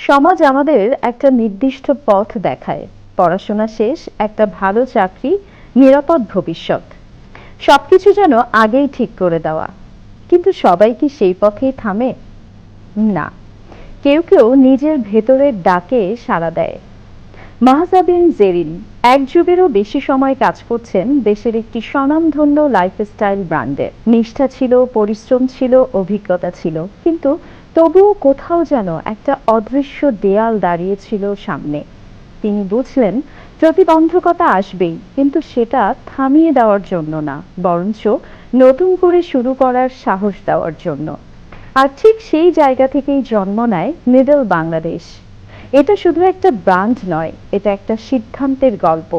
সমাজ আমাদের একটা নির্দিষ্ট পথ দেখায়। পড়াশোনা শেষ, একটা ভালো চাকরি, নিরাপদ ভবিষ্যৎ। সবকিছু যেন আগেই ঠিক করে দেওয়া। কিন্তু সবাই কি সেই পথেই থামে? না। কেউ কেউ নিজের ভেতরের ডাকে সাড়া দেয়। মাহজা বিন জেরিন এক যুগেরও বেশি সময় কাজ করছেন দেশের একটি স্বনামধন্য লাইফস্টাইল ব্র্যান্ডে। নিষ্ঠা ছিল, পরিশ্রম ছিল, অভিজ্ঞতা ছিল, কিন্তু তবুও কোথাও যেন একটা অদৃশ্য দেয়াল দাঁড়িয়েছিল সামনে। তিনি বুঝলেন প্রতিবন্ধকতা আসবেই, কিন্তু সেটা থামিয়ে দেওয়ার জন্য না, বরঞ্চ নতুন করে শুরু করার সাহস দেওয়ার জন্য। আর ঠিক সেই জায়গা থেকেই জন্ম নেয় মিডল বাংলাদেশ। এটা শুধু একটা ব্র্যান্ড নয়, এটা একটা সিদ্ধান্তের গল্প,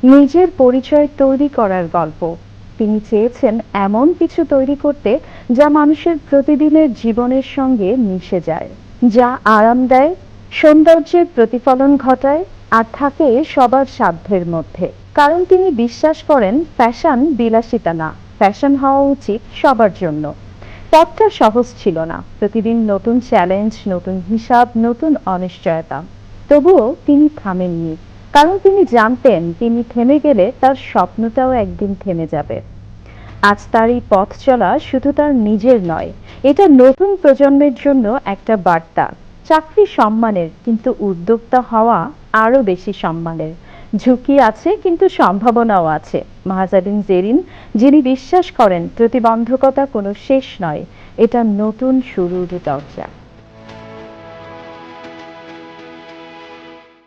নিজের পরিচয় তৈরি করার গল্প। তিনি চেয়েছেন এমন কিছু তৈরি করতে যা মানুষের প্রতিদিনের জীবনের সঙ্গে মিশে যায়, যা আরাম দেয়, সৌন্দর্যের প্রতিফলন ঘটায়, আর থাকে সবার সাধ্যের মধ্যে। কারণ তিনি বিশ্বাস করেন ফ্যাশন বিলাসিতা না, ফ্যাশন হওয়া উচিত সবার জন্য। পথটা সহজ ছিল না, প্রতিদিন নতুন চ্যালেঞ্জ, নতুন হিসাব, নতুন অনিশ্চয়তা। তবুও তিনি থামেননি, কারণ তিনি জানতেন তিনি থেমে গেলে তার স্বপ্নটাও একদিন থেমে যাবে। আজ তার এই পথ চলা শুধু তার নিজের নয়, এটা নতুন প্রজন্মের জন্য একটা বার্তা। চাকরি সম্মানের, কিন্তু উদ্যোক্তা হওয়া আরো বেশি সম্মানের। ঝুঁকি আছে, কিন্তু সম্ভাবনাও আছে। মাহজাবিন জেরিন, যিনি বিশ্বাস করেন প্রতিবন্ধকতা কোনো শেষ নয়, এটা নতুন শুরুর দরজা।